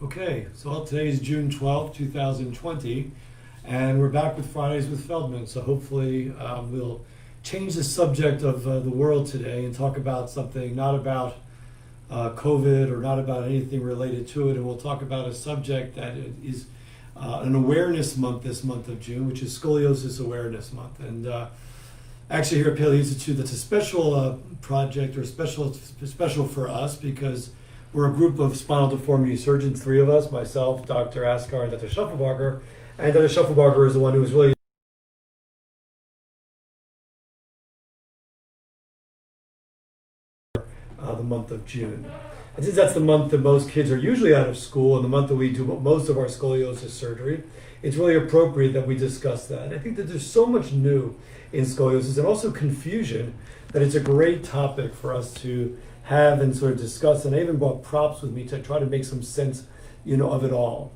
Okay, so today is June 12th, 2020, and we're back with Fridays with Feldman. So hopefully we'll change the subject of the world today and talk about something not about COVID or not about anything related to it. And we'll talk about a subject that is an awareness month this month of June, which is Scoliosis Awareness Month. And actually here at Paley Institute, that's a special project or special for us because we're a group of spinal deformity surgeons, three of us, myself, Dr. Askar, and Dr. Schuffelbarger. And Dr. Schuffelbarger is the one who was really the month of June. And since that's the month that most kids are usually out of school and the month that we do most of our scoliosis surgery, it's really appropriate that we discuss that. I think that there's so much new in scoliosis and also confusion that it's a great topic for us to have and sort of discuss. And I even brought props with me to try to make some sense, of it all.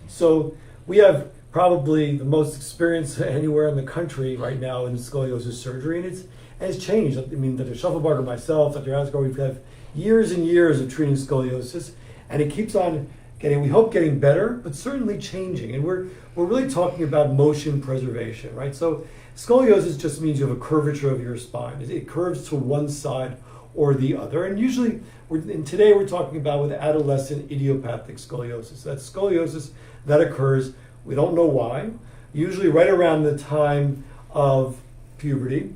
So we have probably the most experience anywhere in the country right now in scoliosis surgery, and it's changed. I mean, Dr. Schuffelbarger, myself, Dr. Askar, we've had years and years of treating scoliosis, and it keeps on we hope getting better, but certainly changing. And we're really talking about motion preservation, right? So scoliosis just means you have a curvature of your spine. It curves to one side or the other. And usually, today we're talking about with adolescent idiopathic scoliosis. That's scoliosis that occurs, we don't know why, usually right around the time of puberty,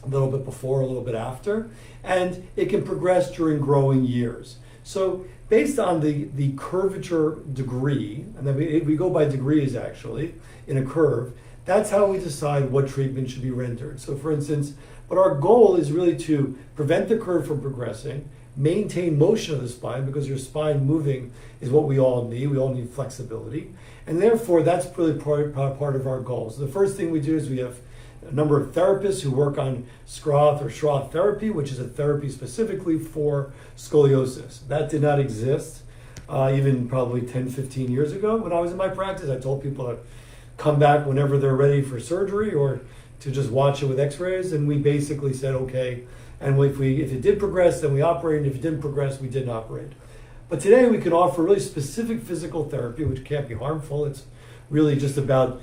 a little bit before, a little bit after, and it can progress during growing years. So based on the curvature degree, and then we go by degrees actually, in a curve, that's how we decide what treatment should be rendered. So for instance, but our goal is really to prevent the curve from progressing, maintain motion of the spine, because your spine moving is what we all need. We all need flexibility. And therefore, that's really part of our goals. The first thing we do is we have a number of therapists who work on Schroth or Schroth therapy, which is a therapy specifically for scoliosis. That did not exist even probably 10, 15 years ago. When I was in my practice, I told people to come back whenever they're ready for surgery or to just watch it with x-rays, and we basically said, okay, and if it did progress, then we operated. If it didn't progress, we didn't operate. But today we can offer really specific physical therapy, which can't be harmful. It's really just about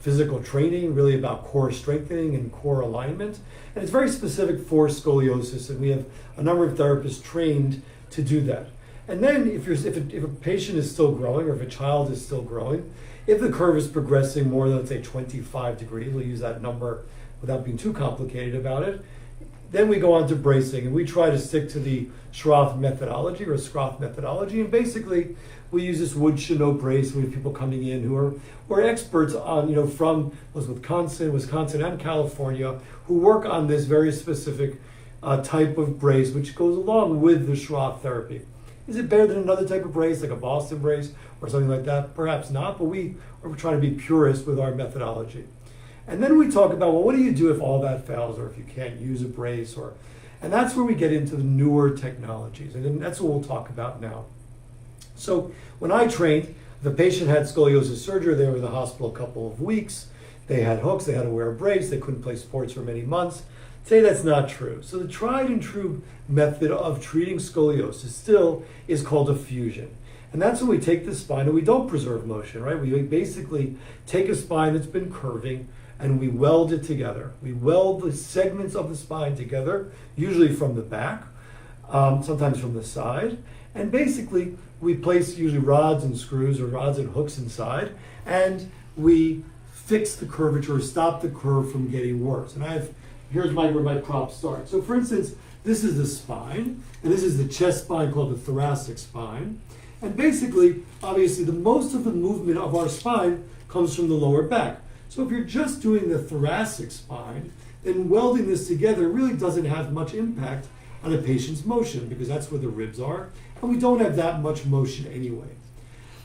physical training, really about core strengthening and core alignment. And it's very specific for scoliosis, and we have a number of therapists trained to do that. And then if a patient is still growing or if a child is still growing, if the curve is progressing more than, let's say, 25 degrees, we'll use that number without being too complicated about it, then we go on to bracing, and we try to stick to the Schroth methodology or Schroth methodology. And basically, we use this wood Chanot brace. We have people coming in who are experts on, from Wisconsin and California, who work on this very specific type of brace, which goes along with the Schroth therapy. Is it better than another type of brace, like a Boston brace or something like that? Perhaps not, but we are trying to be purist with our methodology. And then we talk about, well, what do you do if all that fails or if you can't use a brace? And that's where we get into the newer technologies. And then that's what we'll talk about now. So when I trained, the patient had scoliosis surgery. They were in the hospital a couple of weeks. They had hooks. They had to wear a brace. They couldn't play sports for many months. Today, that's not true. So the tried and true method of treating scoliosis still is called a fusion. And that's when we take the spine and we don't preserve motion, right? We basically take a spine that's been curving and we weld it together. We weld the segments of the spine together, usually from the back, sometimes from the side. And basically, we place usually rods and screws or rods and hooks inside, and we fix the curvature or stop the curve from getting worse. And here's where my props start. So for instance, this is the spine, and this is the chest spine called the thoracic spine. And basically, obviously, the most of the movement of our spine comes from the lower back. So if you're just doing the thoracic spine, then welding this together really doesn't have much impact on a patient's motion because that's where the ribs are, and we don't have that much motion anyway.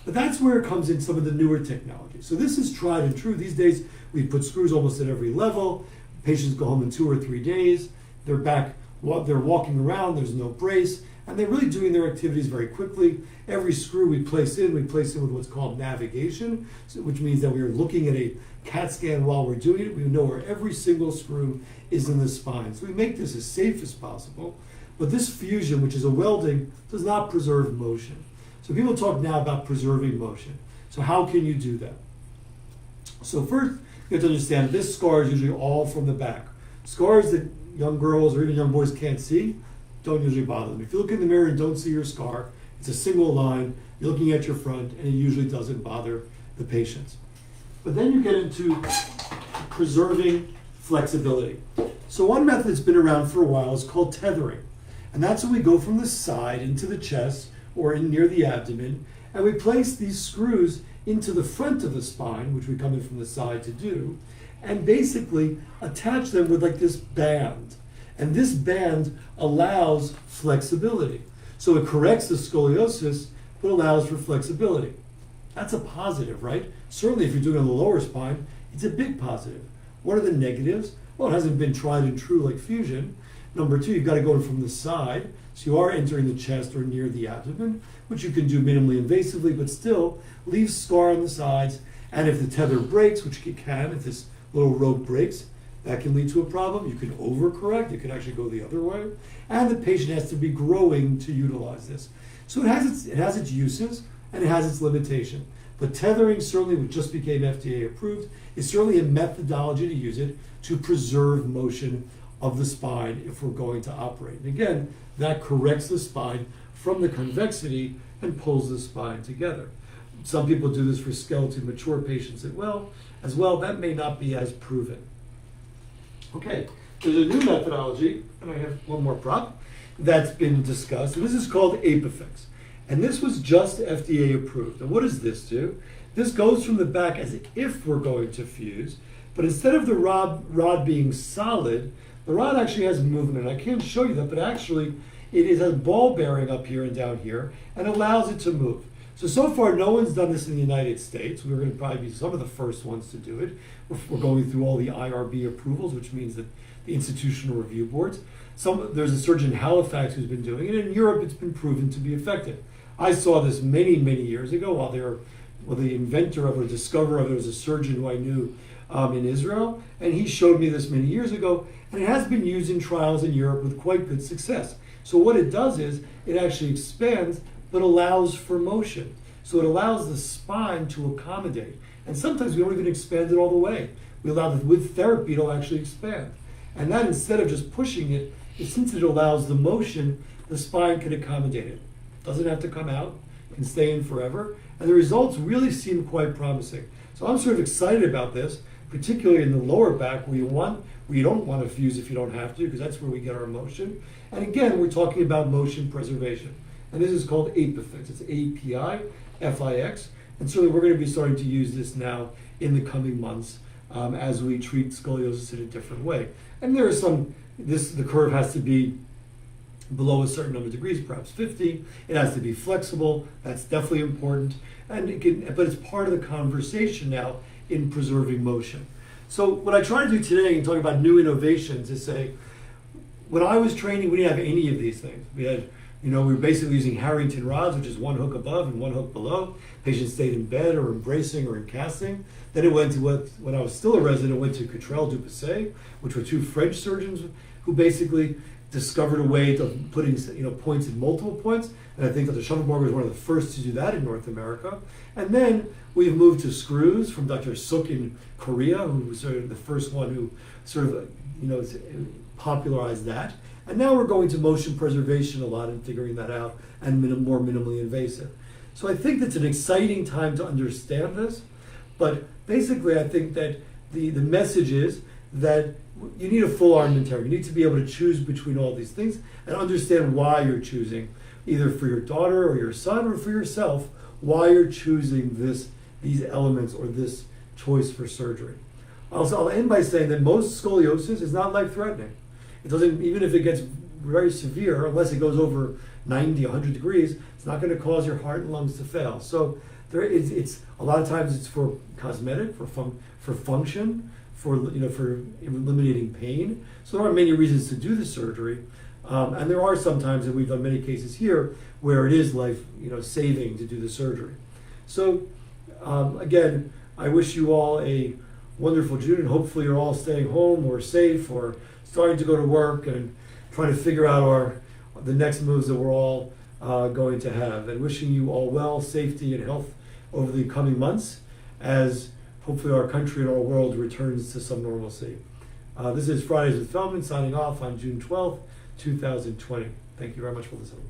But that's where it comes in some of the newer technology. So this is tried and true. These days, we put screws almost at every level. Patients go home in 2 or 3 days. They're back, they're walking around, there's no brace, and they're really doing their activities very quickly. Every screw we place in with what's called navigation, which means that we are looking at a CAT scan while we're doing it. We know where every single screw is in the spine. So we make this as safe as possible. But this fusion, which is a welding, does not preserve motion. So people talk now about preserving motion. So how can you do that? So first, you have to understand this scar is usually all from the back. Scars that young girls or even young boys can't see don't usually bother them. If you look in the mirror and don't see your scar, it's a single line, you're looking at your front, and it usually doesn't bother the patients. But then you get into preserving flexibility. So one method that's been around for a while is called tethering. And that's when we go from the side into the chest or in near the abdomen, and we place these screws into the front of the spine, which we come in from the side to do, and basically attach them with like this band. And this band allows flexibility. So it corrects the scoliosis, but allows for flexibility. That's a positive, right? Certainly if you're doing it on the lower spine, it's a big positive. What are the negatives? Well, it hasn't been tried and true like fusion. Number two, you've got to go in from the side. So you are entering the chest or near the abdomen, which you can do minimally invasively, but still leaves scar on the sides. And if the tether breaks, which it can, if this little rope breaks, that can lead to a problem. You can overcorrect. It could actually go the other way. And the patient has to be growing to utilize this. So it has its uses and it has its limitation. But tethering, certainly, which just became FDA approved, is certainly a methodology to use it to preserve motion of the spine if we're going to operate. And again, that corrects the spine from the convexity and pulls the spine together. Some people do this for skeleton mature patients as well. That may not be as proven. Okay, there's a new methodology, and I have one more prop, that's been discussed, and this is called Apifix. And this was just FDA approved. And what does this do? This goes from the back as if we're going to fuse, but instead of the rod being solid, the rod actually has movement. I can't show you that, but actually it has a ball bearing up here and down here and allows it to move. So far, no one's done this in the United States. We're going to probably be some of the first ones to do it. We're going through all the IRB approvals, which means that the institutional review boards. There's a surgeon in Halifax who's been doing it. In Europe, it's been proven to be effective. I saw this many, many years ago while the inventor of or discoverer of it was a surgeon who I knew in Israel, and he showed me this many years ago, and it has been used in trials in Europe with quite good success. So what it does is it actually expands but allows for motion. So it allows the spine to accommodate. And sometimes we don't even expand it all the way. We allow that with therapy it'll actually expand. And that instead of just pushing it, since it allows the motion, the spine can accommodate it. Doesn't have to come out, can stay in forever. And the results really seem quite promising. So I'm sort of excited about this, particularly in the lower back where you don't want to fuse if you don't have to, because that's where we get our motion. And again, we're talking about motion preservation. And this is called Apifix. It's API-FIX. And certainly we're going to be starting to use this now in the coming months as we treat scoliosis in a different way. And there are the curve has to be below a certain number of degrees, perhaps 50. It has to be flexible. That's definitely important. But it's part of the conversation now in preserving motion. So what I try to do today and talk about new innovations is say, when I was training, we didn't have any of these things. We were basically using Harrington rods, which is one hook above and one hook below. Patients stayed in bed or in bracing or in casting. Then it went to when I was still a resident, it went to Cottrell Dupassé, which were two French surgeons who basically discovered a way of putting points in multiple points. And I think that the Shuttleborg was one of the first to do that in North America. And then we've moved to screws from Dr. Suk in Korea, who was sort of the first one who sort of popularized that. And now we're going to motion preservation a lot and figuring that out and more minimally invasive. So I think that's an exciting time to understand this. But basically, I think that the message is that you need a full armamentarium. You need to be able to choose between all these things and understand why you're choosing, either for your daughter or your son or for yourself, why you're choosing these elements or this choice for surgery. I'll end by saying that most scoliosis is not life-threatening. It doesn't, even if it gets very severe, unless it goes over 90, 100 degrees, it's not going to cause your heart and lungs to fail. So it's a lot of times it's for cosmetic, for function, for eliminating pain. So there are many reasons to do the surgery, and there are sometimes, and we've done many cases here, where it is life saving to do the surgery. So again, I wish you all a wonderful June, and hopefully you're all staying home or safe or starting to go to work and trying to figure out the next moves that we're all going to have. And wishing you all well, safety, and health over the coming months as hopefully our country and our world returns to some normalcy. This is Fridays with Feldman signing off on June 12th, 2020. Thank you very much for listening.